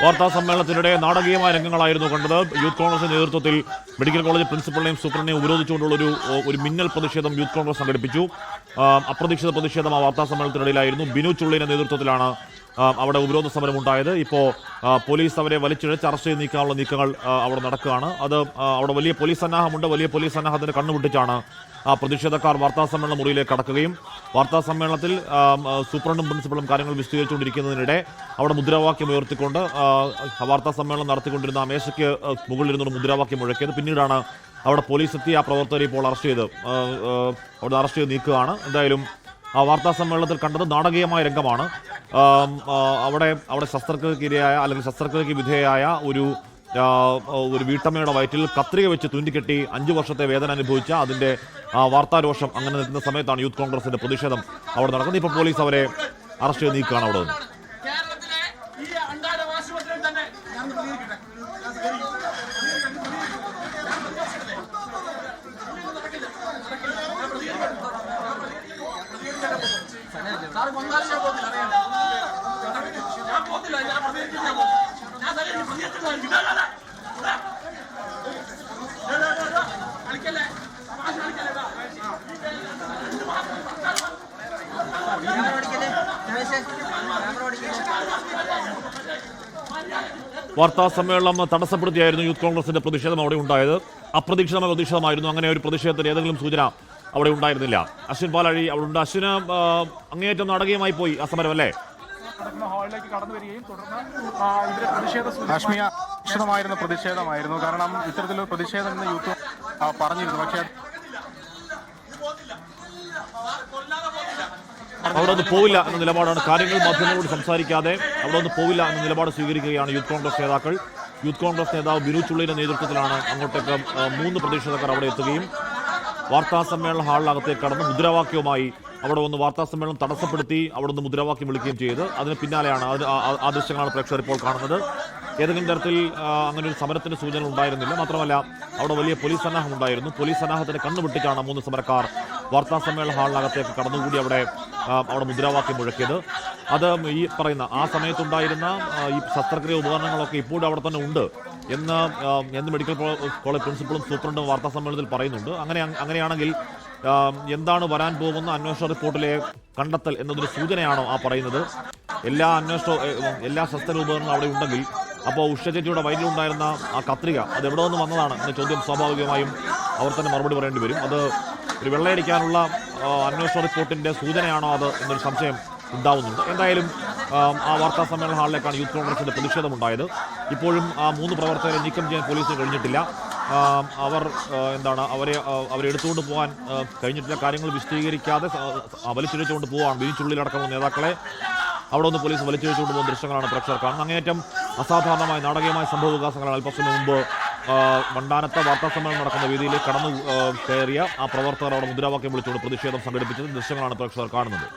വാർത്താ സമ്മേളനത്തിനിടെ നാടകീയമായ രംഗങ്ങളായിരുന്നു കണ്ടത്. യൂത്ത് കോൺഗ്രസിന്റെ നേതൃത്വത്തിൽ മെഡിക്കൽ കോളേജ് പ്രിൻസിപ്പലിനെയും സൂപ്രണ്ടിനെയും ഉപരോധിച്ചുകൊണ്ടുള്ള ഒരു മിന്നൽ പ്രതിഷേധം യൂത്ത് കോൺഗ്രസ് സംഘടിപ്പിച്ചു. അപ്രതീക്ഷിത പ്രതിഷേധം ആ വാർത്താ സമ്മേളനത്തിനിടയിലായിരുന്നു. ബിനു ചുള്ളിയുടെ നേതൃത്വത്തിലാണ് അവിടെ ഉപരോധ സമരം ഉണ്ടായത്. ഇപ്പോൾ പോലീസ് അവരെ വലിച്ചിഴച്ച് അറസ്റ്റ് ചെയ്ത് നീക്കാനുള്ള നീക്കങ്ങൾ അവിടെ നടക്കുകയാണ്. അത് അവിടെ വലിയ പോലീസ് സന്നാഹമുണ്ട്. വലിയ പോലീസ് സന്നാഹത്തിന് കണ്ണുപൊട്ടിച്ചാണ് പ്രതിഷേധക്കാർ വാർത്താ സമ്മേളന മുറിയിലേക്ക് കടക്കുകയും വാർത്താ സമ്മേളനത്തിൽ സൂപ്രണ്ടും പ്രിൻസിപ്പളും കാര്യങ്ങൾ വിശദീകരിച്ചുകൊണ്ടിരിക്കുന്നതിനിടെ അവിടെ മുദ്രാവാക്യം ഉയർത്തിക്കൊണ്ട് വാർത്താ സമ്മേളനം നടത്തിക്കൊണ്ടിരുന്ന മേശയ്ക്ക് മുകളിലിരുന്നൊരു മുദ്രാവാക്യം മുഴക്കിയത്. പിന്നീടാണ് അവിടെ പോലീസ് എത്തി ആ പ്രവർത്തകരെ ഇപ്പോൾ അറസ്റ്റ് ചെയ്ത് നീക്കുകയാണ്. എന്തായാലും ആ വാർത്താ സമ്മേളനത്തിൽ കണ്ടത് നാടകീയമായ രംഗമാണ്. അവിടെ ശസ്ത്രക്രിയക്കിരയായ അല്ലെങ്കിൽ ശസ്ത്രക്രിയക്ക് വിധേയയായ ഒരു വീട്ടമ്മയുടെ വയറ്റിൽ കത്രിക വെച്ച് തുന്നിക്കെട്ടി 5 വർഷത്തെ വേദന അനുഭവിച്ച അതിന്റെ വാർത്താരോഷം അങ്ങനെ നിൽക്കുന്ന സമയത്താണ് യൂത്ത് കോൺഗ്രസിന്റെ പ്രതിഷേധം അവിടെ നടക്കുന്നത്. ഇപ്പോൾ പോലീസ് അവരെ അറസ്റ്റ് ചെയ്ത് നീക്കുകയാണ് അവിടെ നിന്ന്. വാർത്താ സമ്മേളനം തടസ്സപ്പെടുത്തിയായിരുന്നു യൂത്ത് കോൺഗ്രസിന്റെ പ്രതിഷേധം അവിടെ ഉണ്ടായത്. അപ്രതീക്ഷിതമായ പ്രതിഷേധമായിരുന്നു. അങ്ങനെ ഒരു പ്രതിഷേധത്തിന് ഏതെങ്കിലും സൂചന അവിടെ ഉണ്ടായിരുന്നില്ല. അശ്വിൻ പാലാഴി അവിടെ ഉണ്ട്. അശ്വിന് അങ്ങേയറ്റം നാടകീയമായി പോയി ആ സമരം അല്ലേ? ഹാളിലേക്ക് കടന്നു വരികയും തുടർന്ന് പ്രതിഷേധമായിരുന്നു. കാരണം ഇത്തരത്തിലൊരു പ്രതിഷേധം എന്ന് യൂത്ത് പറഞ്ഞിരുന്നു. പക്ഷേ അവിടെ ഒന്ന് പോവില്ല എന്ന നിലപാടാണ്. കാര്യങ്ങൾ മാധ്യമങ്ങളോട് സംസാരിക്കാതെ അവിടെ ഒന്ന് പോവില്ല എന്ന നിലപാട് സ്വീകരിക്കുകയാണ് യൂത്ത് കോൺഗ്രസ് നേതാക്കൾ. യൂത്ത് കോൺഗ്രസ് നേതാവ് ബിനു ചുള്ളിയുടെ നേതൃത്വത്തിലാണ് അങ്ങോട്ടേക്ക് 3 പ്രതിഷേധക്കാർ അവിടെ എത്തുകയും വാർത്താ സമ്മേളന ഹാളിനകത്തേക്ക് കടന്ന് മുദ്രാവാക്യവുമായി അവിടെ ഒന്ന് വാർത്താ സമ്മേളനം തടസ്സപ്പെടുത്തി അവിടെ ഒന്ന് മുദ്രാവാക്യം വിളിക്കുകയും ചെയ്ത് അതിന് പിന്നാലെയാണ് ആ ദൃശ്യങ്ങളാണ് പ്രേക്ഷകർ ഇപ്പോൾ കാണുന്നത്. ഏതെങ്കിലും തരത്തിൽ അങ്ങനെ ഒരു സമരത്തിന്റെ സൂചന ഉണ്ടായിരുന്നില്ല. മാത്രമല്ല അവിടെ വലിയ പോലീസ് സന്നാഹം ഉണ്ടായിരുന്നു. പോലീസ് സന്നാഹത്തിന് കണ്ണുപൊട്ടിച്ചാണ് 3 സമരക്കാർ വാർത്താ സമ്മേളന ഹാളിനകത്തേക്ക് കടന്നുകൂടി അവിടെ മുദ്രാവാക്യം മുഴക്കിയത്. അത് ഈ പറയുന്ന ആ സമയത്തുണ്ടായിരുന്ന ഈ ശസ്ത്രക്രിയ ഉപകരണങ്ങളൊക്കെ ഇപ്പോഴും അവിടെ തന്നെ ഉണ്ട് എന്ന് മെഡിക്കൽ കോളേജ് പ്രിൻസിപ്പളും സൂപ്രണ്ടും വാർത്താ സമ്മേളനത്തിൽ പറയുന്നുണ്ട്. അങ്ങനെയാണെങ്കിൽ എന്താണ് വരാൻ പോകുന്ന അന്വേഷണ റിപ്പോർട്ടിലെ കണ്ടെത്തൽ എന്നതൊരു സൂചനയാണോ ആ പറയുന്നത്? എല്ലാ ശസ്ത്ര ഉപകരണങ്ങളും അവിടെ ഉണ്ടെങ്കിൽ അപ്പോൾ ഉഷചേച്ചിയുടെ വയറ്റിലുണ്ടായിരുന്ന ആ കത്രിക അത് എവിടെ നിന്ന് വന്നതാണ് എന്ന ചോദ്യം സ്വാഭാവികമായും അവർ തന്നെ മറുപടി പറയേണ്ടി വരും. അത് ഒരു വെള്ളയടിക്കാനുള്ള അന്വേഷണ റിപ്പോർട്ടിന്റെ സൂചനയാണോ അത് എന്നൊരു സംശയം ഉണ്ടാവുന്നുണ്ട്. എന്തായാലും ആ വാർത്താ സമ്മേളന ഹാളിലേക്കാണ് യൂത്ത് കോൺഗ്രസിന്റെ പ്രതിഷേധമുണ്ടായത്. ഇപ്പോഴും ആ 3 പ്രവർത്തകരെ നീക്കം ചെയ്യാൻ പോലീസിന് കഴിഞ്ഞിട്ടില്ല. അവരെ എടുത്തുകൊണ്ട് പോകാൻ കഴിഞ്ഞിട്ടില്ല. കാര്യങ്ങൾ വിശദീകരിക്കാതെ വലിച്ചിഴച്ചുകൊണ്ട് പോവാണ്. ബിനു ചുള്ളിലടക്കമുള്ള നേതാക്കളെ അവിടെ നിന്ന് പോലീസ് വലിച്ചിഴച്ചുകൊണ്ട് പോകുന്ന ദൃശ്യങ്ങളാണ് പ്രേക്ഷകർ കാണുന്നത്. അങ്ങേയറ്റം അസാധാരണമായ നാടകീയമായ സംഭവ വികാസങ്ങളാണ് അല്പസമയം മുമ്പ് വണ്ടാനത്ത് വാർത്താ സമ്മേളനം നടക്കുന്ന വേദിയിലേക്ക് കടന്നു കയറിയ ആ പ്രവർത്തകർ അവിടെ മുദ്രാവാക്യം വിളിച്ചുകൊണ്ട് പ്രതിഷേധം സംഘടിപ്പിച്ചത് ദൃശ്യങ്ങളാണ് പ്രേക്ഷകർ കാണുന്നത്.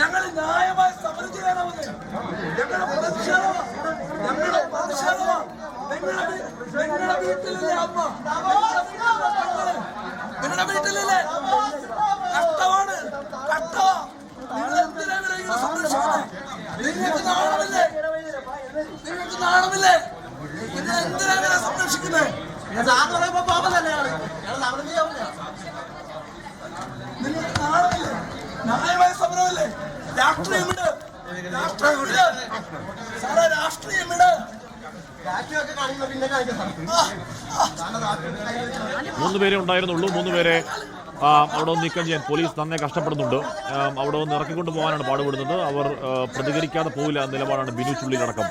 ഞങ്ങൾ ന്യായമായി സമരം ചെയ്യാനാണ് നാണമില്ലേ? പിന്നെ എന്തിനാ സംരക്ഷിക്കുന്നത്? നിങ്ങൾക്ക് നാണമില്ലേ? ന്യായമായ സമരമല്ലേ? രാഷ്ട്രീയം വിട്, രാഷ്ട്രീയം വിട് സാറേ, രാഷ്ട്രീയം വിട്. മൂന്നുപേരെ ഉണ്ടായിരുന്നുള്ളൂ. മൂന്നുപേരെ അവിടെ നിന്ന് നീക്കം ചെയ്യാൻ പോലീസ് നന്നെ കഷ്ടപ്പെടുന്നുണ്ട്. അവിടെ നിന്ന് ഇറക്കിക്കൊണ്ട് പോകാനാണ് പാടുപെടുന്നത്. അവർ പ്രതികരിക്കാതെ പോവില്ല എന്ന നിലപാടാണ് ബിനു ചുള്ളിയിലടക്കം.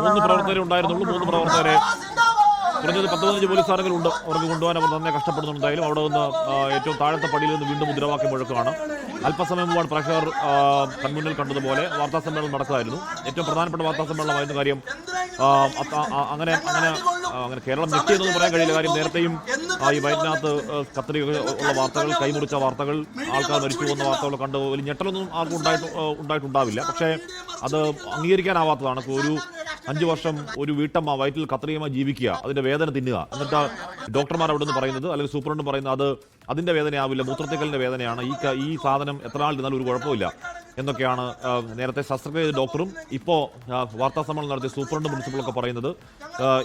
മൂന്ന് പ്രവർത്തകരെ ഉണ്ടായിരുന്നുള്ളൂ. മൂന്ന് പ്രവർത്തകരെ കുറഞ്ഞത് 10-15 പോലീസുകാരെങ്കിലും ഉണ്ട്. അവർക്ക് കൊണ്ടുപോകാൻ അവർ തന്നെ കഷ്ടപ്പെടുന്നുണ്ടായാലും അവിടെ നിന്ന് ഏറ്റവും താഴത്തെ പടിയിൽ നിന്ന് വീണ്ടും മുദ്രാവാക്യം മുഴക്കമാണ്. അല്പസമയം മുമ്പാണ് പ്രേക്ഷകർ കൺമുന്നിൽ കണ്ടതുപോലെ വാർത്താ സമ്മേളനം നടക്കുകയായിരുന്നു. ഏറ്റവും പ്രധാനപ്പെട്ട വാർത്താ സമ്മേളനമായിരുന്ന കാര്യം അങ്ങനെ കേരളം ഞെട്ടിയെന്നൊന്നും പറയാൻ കഴിയില്ല. കാര്യം നേരത്തെയും ഈ വയറ്റിനകത്ത് കത്രിക ഉള്ള വാർത്തകൾ, കൈമുറിച്ച വാർത്തകൾ, ആൾക്കാർ മരിച്ചു പോകുന്ന വാർത്തകൾ കണ്ട് വലിയ ഞെട്ടലൊന്നും ആർക്കും ഉണ്ടായിട്ടുണ്ടാവില്ല. പക്ഷേ അത് അംഗീകരിക്കാനാവാത്തതാണ്. ഒരു 5 വർഷം ഒരു വീട്ടമ്മ വയറ്റിൽ കത്രികമായി ജീവിക്കുക, അതിന്റെ വേദന തിന്നുക, എന്നിട്ട് ഡോക്ടർമാർ അവിടെ നിന്ന് പറയുന്നത്, അല്ലെങ്കിൽ സൂപ്രണ്ട് പറയുന്നത് അതിന്റെ വേദനയാവില്ല, മൂത്രത്തിക്കലിന്റെ വേദനയാണ്, ഈ സാധനം എത്ര നാൾ ഇരുന്നാലും ഒരു കുഴപ്പമില്ല എന്നൊക്കെയാണ് നേരത്തെ ശസ്ത്രക്രിയ ചെയ്ത ഡോക്ടറും ഇപ്പോൾ വാർത്താ സമ്മേളനം നടത്തിയ സൂപ്രണ്ട് പ്രിൻസിപ്പളൊക്കെ പറയുന്നത്.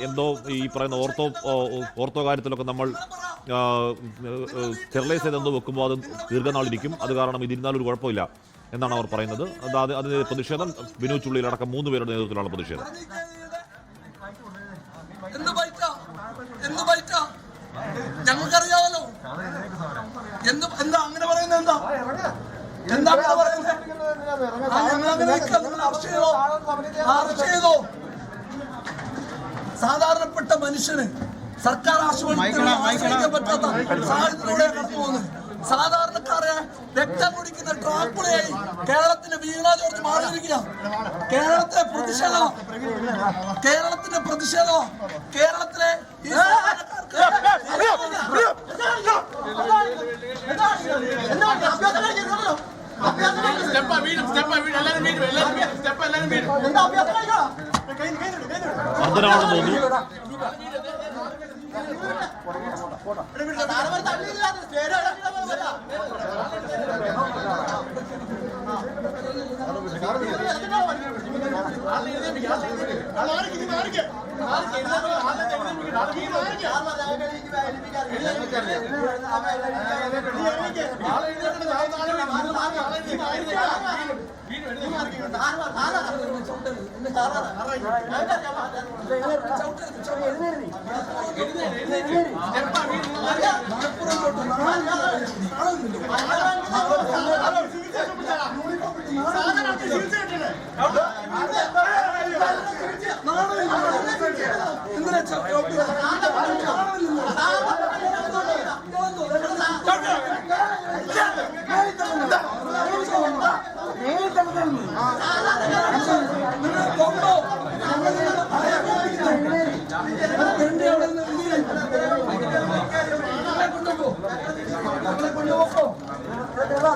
എന്തോ ഈ പറയുന്ന ഓർത്തോ കാര്യത്തിലൊക്കെ നമ്മൾ സ്റ്റെറിലൈസ് ചെയ്തെന്തോ വെക്കുമ്പോൾ അത് ദീർഘനാളിരിക്കും, അത് കാരണം ഇതിരുന്നാലും ഒരു കുഴപ്പമില്ല എന്നാണ് അവർ പറയുന്നത്. അതിന് പ്രതിഷേധം ബിനു ചുള്ളിയിലടക്കം 3 പേരുടെ നേതൃത്വത്തിലുള്ള പ്രതിഷേധം. ഞങ്ങൾക്കറിയാമല്ലോ എന്താ അങ്ങനെ പറയുന്നത്, എന്താ പറയുന്നത്? സാധാരണപ്പെട്ട മനുഷ്യന് സർക്കാർ ആശുപത്രിയിൽ പറ്റാത്ത സാഹചര്യത്തിലൂടെ കടന്നു പോകുന്നത്. സാധാരണക്കാരെ രക്തം കുടിക്കുന്ന ട്രാക്കുളയായി കേരളത്തിന്റെ വീണ ജോർജ് മാറിയിരിക്കുക. കേരളത്തിലെ പ്രതിഷേധം, കേരളത്തിന്റെ അർദ്ധനാണെന്ന് തോന്നുന്നു.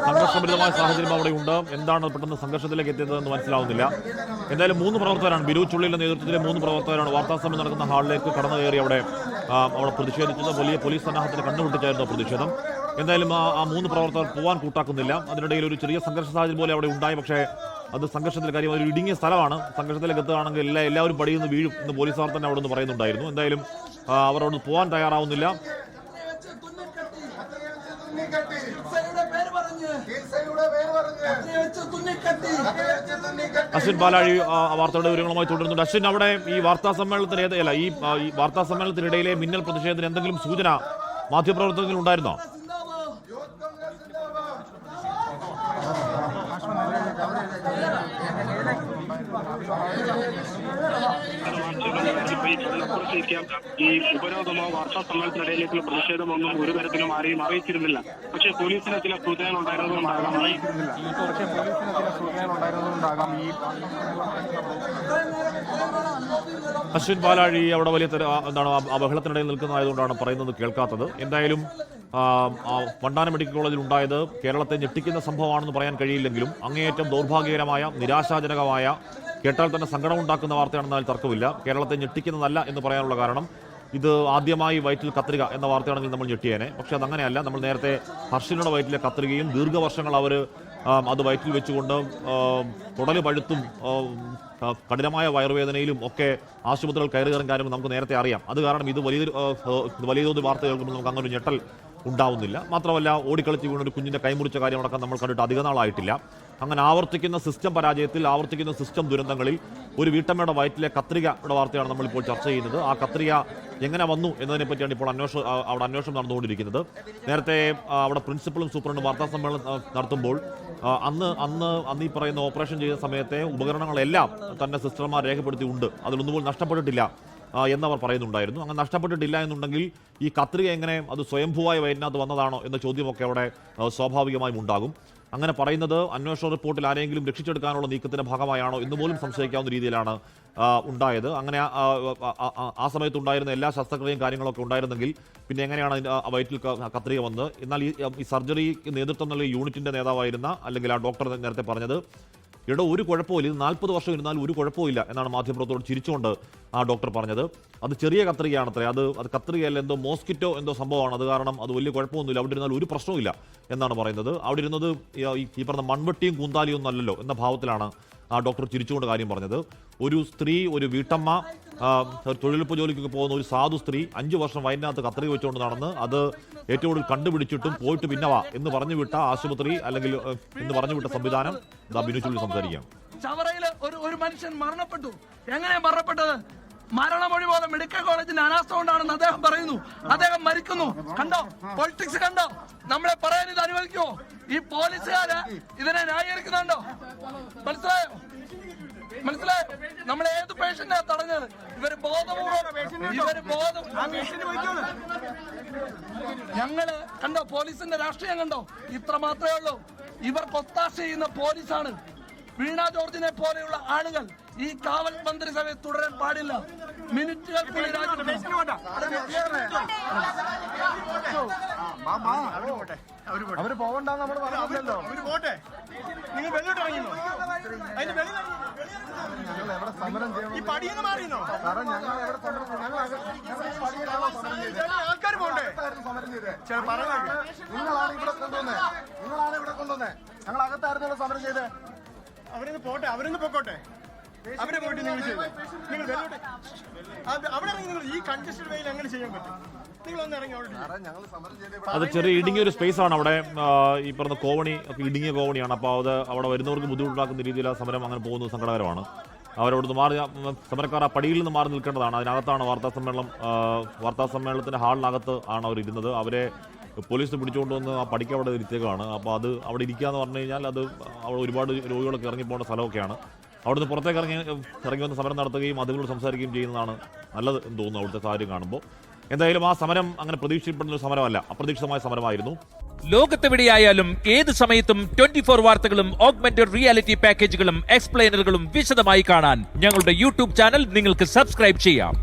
സംഘർഷഭരിതമായ സാഹചര്യം അവിടെയുണ്ട്. എന്താണ് പെട്ടെന്ന് സംഘർഷത്തിലേക്ക് എത്തിയതെന്ന് മനസ്സിലാവുന്നില്ല. എന്തായാലും 3 പ്രവർത്തകരാണ്, ബിനു ചുള്ളിയുടെ നേതൃത്വത്തിലെ 3 പ്രവർത്തകരാണ് വാർത്താ സമ്മേളനം നടക്കുന്ന ഹാളിലേക്ക് കടന്നു കയറി അവിടെ പ്രതിഷേധിച്ചത്. വലിയ പോലീസ് സന്നാഹത്തിന് കണ്ടുപിടിച്ചായിരുന്നു പ്രതിഷേധം. എന്തായാലും ആ 3 പ്രവർത്തകർ പോകാൻ കൂട്ടാക്കുന്നില്ല. അതിനിടയിൽ ഒരു ചെറിയ സംഘർഷ സാഹചര്യം പോലെ അവിടെ ഉണ്ടായി. പക്ഷേ അത് സംഘർഷത്തിന്റെ കാര്യം, ഒരു ഇടുങ്ങിയ സ്ഥലമാണ്. സംഘർഷത്തിലേക്ക് എത്തുകയാണെങ്കിൽ എല്ലാവരും പടിയിൽ നിന്ന് വീഴും എന്ന് പോലീസുകാർ തന്നെ അവിടെ നിന്ന് പറയുന്നുണ്ടായിരുന്നു. എന്തായാലും അവർ അവിടെ പോകാൻ തയ്യാറാവുന്നില്ല. അശ്വിൻ പാലാഴി വാർത്തയുടെ വിവരങ്ങളുമായി തുടരുന്നുണ്ട്. അശ്വിൻ, അവിടെ ഈ വാർത്താ സമ്മേളനത്തിനിടയിലെ മിന്നൽ പ്രതിഷേധത്തിന് എന്തെങ്കിലും സൂചന മാധ്യമപ്രവർത്തകർ ഉണ്ടായിരുന്നോ? ഈ ഉപരോധമോ വാർത്താ സമ്മേളനത്തിനിടയിലേക്കുള്ള പ്രതിഷേധമൊന്നും ഒരു തരത്തിലും ആരെയും അറിയിച്ചിരുന്നില്ല. പക്ഷേ പോലീസിന് ചില സൂചനകൾ ഉണ്ടായിരുന്നതുകൊണ്ടാകാം അശ്വിൻ പാലാഴി അവിടെ വലിയ ആ ബഹളത്തിനിടയിൽ നിൽക്കുന്നതായതുകൊണ്ടാണ് പറയുന്നത് കേൾക്കാത്തത്. എന്തായാലും വണ്ടാനം മെഡിക്കൽ കോളേജിൽ ഉണ്ടായത് കേരളത്തെ ഞെട്ടിക്കുന്ന സംഭവമാണെന്ന് പറയാൻ കഴിയില്ലെങ്കിലും അങ്ങേയറ്റം ദൗർഭാഗ്യകരമായ, നിരാശാജനകമായ, കേട്ടാൽ തന്നെ സങ്കടമുണ്ടാക്കുന്ന വാർത്തയാണെന്നാൽ തർക്കമില്ല. കേരളത്തെ ഞെട്ടിക്കുന്നതല്ല എന്ന് പറയാനുള്ള കാരണം ഇത് ആദ്യമായി വയറ്റിൽ കത്രിക എന്ന വാർത്തയാണെങ്കിൽ നമ്മൾ ഞെട്ടിയേനെ. പക്ഷെ അതങ്ങനെയല്ല. നമ്മൾ നേരത്തെ ഹർഷിനയുടെ വയറ്റിലെ കത്രികയും ദീർഘവർഷങ്ങൾ അവർ അത് വയറ്റിൽ വെച്ചുകൊണ്ട് കുടല് പഴുത്തും കഠിനമായ വയറുവേദനയിലും ഒക്കെ ആശുപത്രികൾ കയറി കാര്യങ്ങൾ നമുക്ക് നേരത്തെ അറിയാം. അത് കാരണം ഇത് വലിയ തോതിൽ വാർത്ത കേൾക്കുമ്പോൾ നമുക്ക് അങ്ങനെ ഒരു ഞെട്ടൽ ഉണ്ടാവുന്നില്ല. മാത്രമല്ല, ഓടിക്കളിച്ച് വീണ ഒരു കുഞ്ഞിൻ്റെ കൈമുറിച്ച കാര്യമടക്കം നമ്മൾ കണ്ടിട്ട് അധിക നാളായിട്ടില്ല. അങ്ങനെ ആവർത്തിക്കുന്ന സിസ്റ്റം പരാജയത്തിൽ, ആവർത്തിക്കുന്ന സിസ്റ്റം ദുരന്തങ്ങളിൽ ഒരു വീട്ടമ്മയുടെ വയറ്റിലെ കത്രികയുടെ വാർത്തയാണ് നമ്മളിപ്പോൾ ചർച്ച ചെയ്യുന്നത്. ആ കത്രിക എങ്ങനെ വന്നു എന്നതിനെ പറ്റിയാണ് ഇപ്പോൾ അവിടെ അന്വേഷണം നടന്നുകൊണ്ടിരിക്കുന്നത്. നേരത്തെ അവിടെ പ്രിൻസിപ്പളും സൂപ്രണ്ടും വാർത്താ സമ്മേളനം നടത്തുമ്പോൾ അന്ന് ഈ പറയുന്ന ഓപ്പറേഷൻ ചെയ്ത സമയത്തെ ഉപകരണങ്ങളെല്ലാം തന്നെ സിസ്റ്റർമാർ രേഖപ്പെടുത്തിയുണ്ട്, അതിലൊന്നുപോലും നഷ്ടപ്പെട്ടിട്ടില്ല എന്നവർ പറയുന്നുണ്ടായിരുന്നു. അങ്ങനെ നഷ്ടപ്പെട്ടിട്ടില്ല എന്നുണ്ടെങ്കിൽ ഈ കത്രിക എങ്ങനെ അത് സ്വയംഭൂവായ വയറ്റിനകത്ത് വന്നതാണോ എന്ന ചോദ്യമൊക്കെ അവിടെ സ്വാഭാവികമായും ഉണ്ടാകും. അങ്ങനെ പറയുന്നത് അന്വേഷണ റിപ്പോർട്ടിൽ ആരെങ്കിലും രക്ഷിച്ചെടുക്കാനുള്ള നീക്കത്തിന്റെ ഭാഗമായാണോ എന്ന് പോലും സംശയിക്കാവുന്ന രീതിയിലാണ് ഉണ്ടായത്. അങ്ങനെ ആ സമയത്തുണ്ടായിരുന്ന എല്ലാ ശസ്ത്രക്രിയയും കാര്യങ്ങളൊക്കെ ഉണ്ടായിരുന്നെങ്കിൽ പിന്നെ എങ്ങനെയാണ് വയറ്റിൽ കത്രിക വന്നത്? എന്നാൽ ഈ സർജറിക്ക് നേതൃത്വം നൽകിയ യൂണിറ്റിന്റെ നേതാവായിരുന്ന, അല്ലെങ്കിൽ ആ ഡോക്ടർ നേരത്തെ പറഞ്ഞത്, ഒരു കുഴപ്പമില്ല, ഇത് 40 വർഷം ഇരുന്നാലും ഒരു കുഴപ്പമില്ല എന്നാണ് മാധ്യമപ്രവർത്തകരോട് ചിരിച്ചുകൊണ്ട് ആ ഡോക്ടർ പറഞ്ഞത്. അത് ചെറിയ കത്രികയാണത്രേ, അത് കത്രികയല്ല, എന്തോ മോസ്കിറ്റോ എന്തോ സംഭവമാണ്, അത് കാരണം അത് വലിയ കുഴപ്പമൊന്നുമില്ല, അവിടെ ഇരുന്നാൽ ഒരു പ്രശ്നവുമില്ല എന്നാണ് പറയുന്നത്. അവിടെ ഇരുന്നത് ഈ പറഞ്ഞ മൺവെട്ടിയും കൂന്താലിയും ഒന്നും അല്ലല്ലോ എന്ന ഭാവത്തിലാണ് ആ ഡോക്ടർ ചിരിച്ചുകൊണ്ട് കാര്യം പറഞ്ഞത്. ഒരു സ്ത്രീ, ഒരു വീട്ടമ്മ, തൊഴിലുറപ്പ് ജോലിക്കൊക്കെ പോകുന്ന ഒരു സാധു സ്ത്രീ 5 വർഷം വയറ്റിനകത്ത് കത്രിക വെച്ചുകൊണ്ട് നടന്ന് അത് ഏറ്റവും കൂടുതൽ കണ്ടുപിടിച്ചിട്ടും പോയിട്ട് പിന്നവാ എന്ന് പറഞ്ഞു വിട്ട ആശുപത്രി, അല്ലെങ്കിൽ എന്ന് പറഞ്ഞു വിട്ട സംവിധാനം ബിനു ചുള്ളി സംസാരിക്കാം. ചവറയില് ഒരു മനുഷ്യൻ മരണപ്പെട്ടു. എങ്ങനെ മരണപ്പെട്ടത്? മരണമൊഴി പോലെ മെഡിക്കൽ കോളേജിന്റെ അനാസ്ഥ കൊണ്ടാണെന്ന് അദ്ദേഹം പറയുന്നു. അദ്ദേഹം മരിക്കുന്നു. കണ്ടോ പൊളിറ്റിക്സ്? കണ്ടോ? നമ്മളെ പറയാൻ ഇത് അനുവദിക്കുമോ? ഈ പോലീസുകാര് ഇതിനെ ന്യായീകരിക്കുന്നുണ്ടോ? മനസ്സിലായോ? നമ്മൾ ഏത് പേഷ്യന്റാ തടഞ്ഞത്? ഇവര് ഞങ്ങള് കണ്ടോ പോലീസിന്റെ രാഷ്ട്രീയം കണ്ടോ? ഇത്ര മാത്രമേ ഉള്ളൂ. ഇവർക്ക് ഒത്താശ ചെയ്യുന്ന പോലീസാണ്. വീണ ജോർജിനെ പോലെയുള്ള ആളുകൾ ഈ കാവൽ മന്ത്രിസഭയിൽ തുടരാൻ പാടില്ല. മിനിറ്റുകൾക്കുള്ളിൽ അവര് പോകണ്ടെന്ന് നമ്മൾ പറഞ്ഞല്ലോ. അവര് പോട്ടെ, നിങ്ങൾ വെള്ളോട്ട് ഇറങ്ങിയോ? അതിന്റെ വെളി എവിടെ സമരം ചെയ്യണം? ഈ പടിയെന്ന് മാറിയോ? ആൾക്കാർ പോണ്ടേ? നിങ്ങളാണ് ഇവിടെ കൊണ്ടുവന്നേ. ഞങ്ങൾ അകത്തായിരുന്നല്ലോ സമരം ചെയ്ത്. അവരൊന്ന് പോട്ടെ, അവരൊന്ന് പൊക്കോട്ടെ. അവിടെ പോയിട്ട് നിങ്ങൾ ചെയ്തു. നിങ്ങൾ വെള്ളോട്ട് അവിടെ ഇറങ്ങി. നിങ്ങൾ ഈ കൺജസ്റ്റഡ് വേയിൽ എങ്ങനെ ചെയ്യാൻ പറ്റും? അത് ചെറിയ ഇടുങ്ങിയ ഒരു സ്പേസ് ആണ് അവിടെ. ഈ പറഞ്ഞ കോവണി ഒക്കെ ഇടുങ്ങിയ കോവണിയാണ്. അപ്പോൾ അത് അവിടെ വരുന്നവർക്ക് ബുദ്ധിമുട്ടാക്കുന്ന രീതിയിൽ ആ സമരം അങ്ങനെ പോകുന്നത് സങ്കടകരമാണ്. അവരവിടുന്ന് മാറി, സമരക്കാർ ആ പടിയിൽ നിന്ന് മാറി നിൽക്കേണ്ടതാണ്. അതിനകത്താണ് വാർത്താ സമ്മേളനത്തിന്റെ ഹാളിനകത്ത് ആണ് അവർ ഇരുന്നത്. അവരെ പോലീസ് പിടിച്ചുകൊണ്ടുവന്ന് ആ പടിക്ക് അവിടെ ഇരുത്തിയേക്കാണ്. അപ്പോൾ അത് അവിടെ ഇരിക്കുക എന്ന് പറഞ്ഞു കഴിഞ്ഞാൽ അത് അവിടെ ഒരുപാട് രോഗികളൊക്കെ ഇറങ്ങിപ്പോകേണ്ട സ്ഥലമൊക്കെയാണ്. അവിടുന്ന് പുറത്തേക്ക് ഇറങ്ങി വന്ന് സമരം നടത്തുകയും മാധ്യമങ്ങളോട് സംസാരിക്കുകയും ചെയ്യുന്നതാണ് നല്ലത് എന്ന് തോന്നുന്നു അവിടുത്തെ സാഹചര്യം കാണുമ്പോൾ. എന്തായാലും ആ സമരം അങ്ങനെ പ്രതീക്ഷിക്കപ്പെടുന്ന ഒരു സമരമല്ല, അപ്രതീക്ഷിതമായ സമരമായിരുന്നു. ലോകത്തെവിടെയായാലും ഏത് സമയത്തും 24 വാർത്തകളും ഓഗ്മെന്റഡ് റിയാലിറ്റി പാക്കേജുകളും എക്സ്പ്ലെയിനറുകളും വിശദമായി കാണാൻ ഞങ്ങളുടെ യൂട്യൂബ് ചാനൽ നിങ്ങൾക്ക് സബ്സ്ക്രൈബ് ചെയ്യാം.